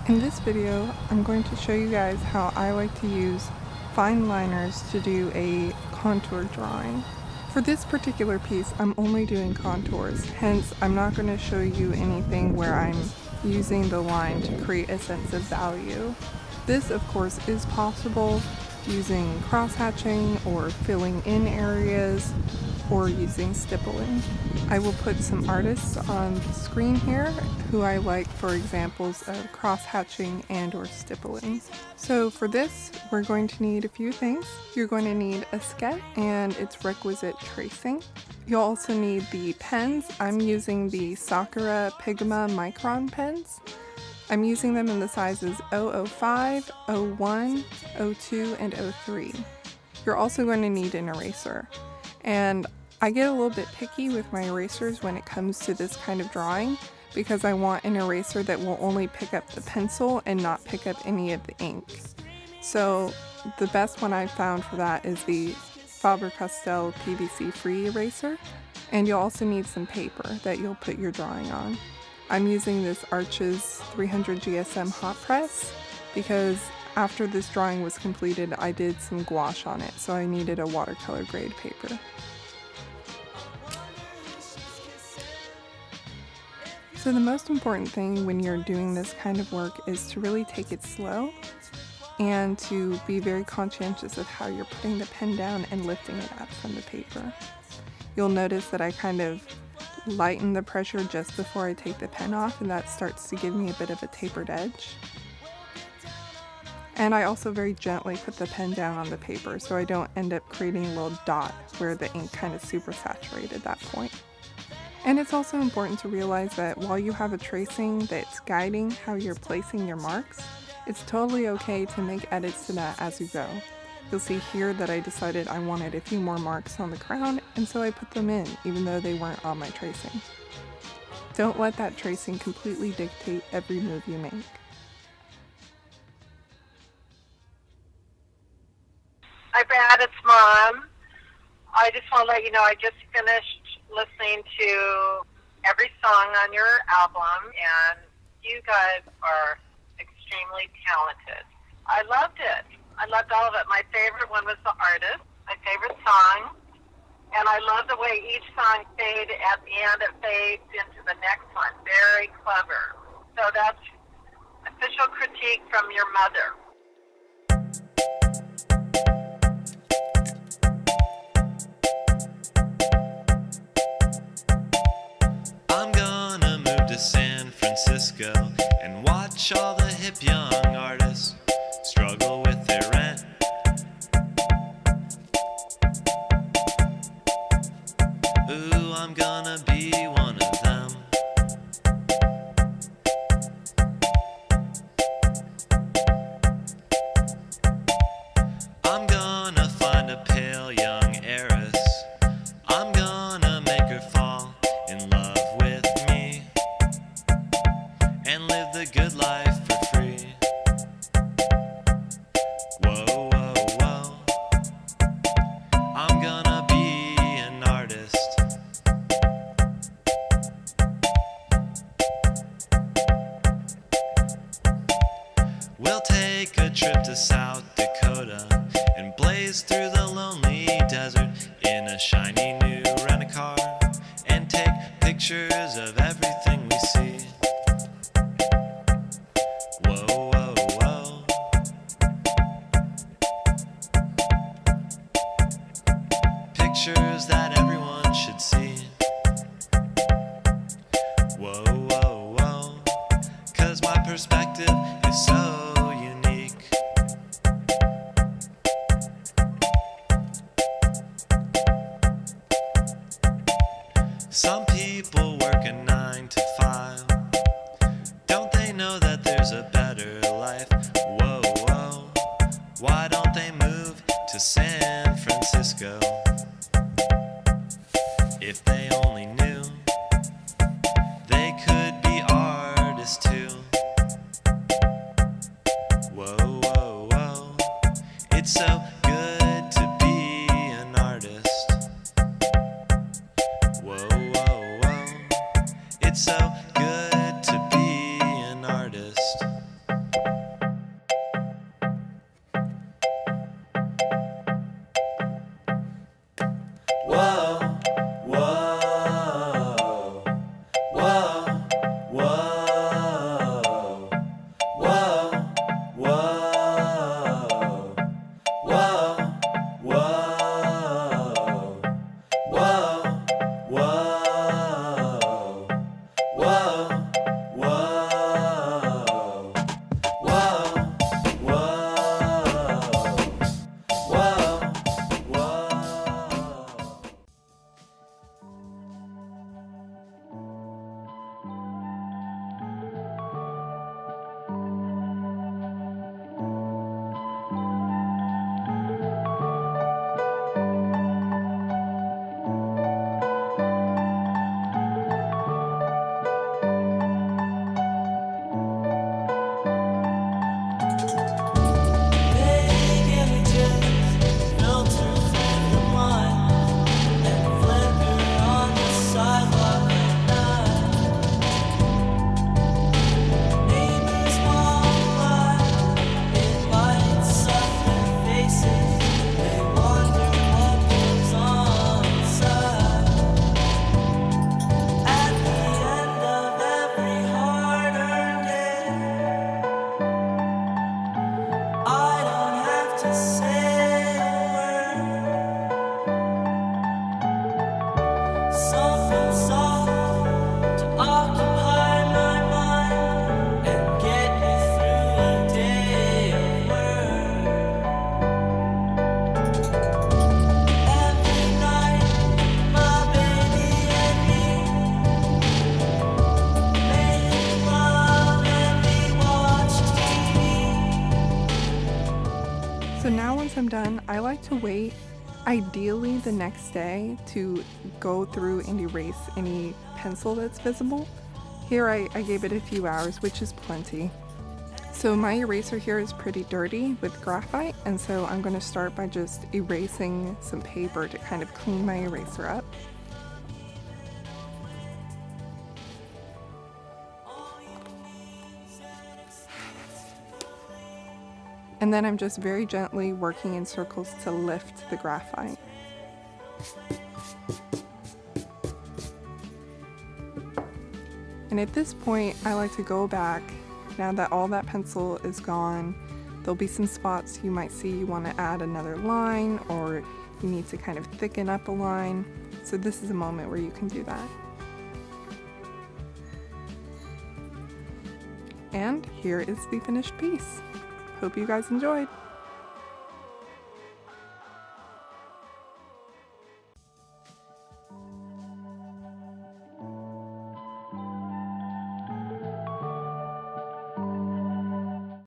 In this video, I'm going to show you guys how I like to use fine liners to do a contour drawing. For this particular piece, I'm only doing contours, hence I'm not going to show you anything where I'm using the line to create a sense of value. This, of course, is possible using cross-hatching or filling in areas or using stippling. I will put some artists on the screen here who I like for examples of cross-hatching and or stippling. So for this, we're going to need a few things. You're going to need a sketch and its requisite tracing. You'll also need the pens. I'm using the Sakura Pigma Micron pens. I'm using them in the sizes 005, 01, 02, and 03. You're also going to need an eraser. And I get a little bit picky with my erasers when it comes to this kind of drawing because I want an eraser that will only pick up the pencil and not pick up any of the ink. So the best one I've found for that is the Faber Castell PVC-free eraser. And you'll also need some paper that you'll put your drawing on. I'm using this Arches 300 GSM hot press because after this drawing was completed, I did some gouache on it, so I needed a watercolor grade paper. So the most important thing when you're doing this kind of work is to really take it slow and to be very conscientious of how you're putting the pen down and lifting it up from the paper. You'll notice that I kind of lighten the pressure just before I take the pen off, and that starts to give me a bit of a tapered edge. And I also very gently put the pen down on the paper so I don't end up creating a little dot where the ink kind of super saturated at that point. And it's also important to realize that while you have a tracing that's guiding how you're placing your marks, it's totally okay to make edits to that as you go. You'll see here that I decided I wanted a few more marks on the crown, and so I put them in, even though they weren't on my tracing. Don't let that tracing completely dictate every move you make. Hi Brad, it's Mom. I just want to let you know I just finished listening to every song on your album, and you guys are extremely talented. I loved it. I loved all of it. My favorite one was The Artist, my favorite song, and I love the way each song fades at the end. It fades into the next one. Very clever. So that's official critique from your mother. I'm gonna move to San Francisco and watch all the hip young artists struggle with their rent. Ooh, I'm gonna be one of them. I'm gonna find a pale young heiress. I'm gonna make her fall in love with me and live the good life for free. Whoa, whoa, whoa. I'm gonna be an artist. We'll take a trip to South Dakota and blaze through the lonely desert in a shiny new rent-a-car and take pictures of everything we see. Whoa, whoa, whoa. Pictures that everyone should see. Whoa, whoa, whoa. 'Cause my perspective is so unique. Some people work a 9 to 5. Don't they know that there's a better life? Whoa, whoa. Why don't they move to San Francisco? If they only knew, they could be artists too. Whoa, whoa, whoa. It's so good to be an artist. Whoa, whoa, whoa. It's so good to be an artist. once I'm done, I like to wait, ideally the next day, to go through and erase any pencil that's visible. Here I gave it a few hours, which is plenty. So my eraser here is pretty dirty with graphite, and so I'm going to start by just erasing some paper to kind of clean my eraser up. And then I'm just very gently working in circles to lift the graphite. And at this point, I like to go back. Now that all that pencil is gone, there'll be some spots you might see you want to add another line, or you need to kind of thicken up a line. So this is a moment where you can do that. And here is the finished piece. Hope you guys enjoyed.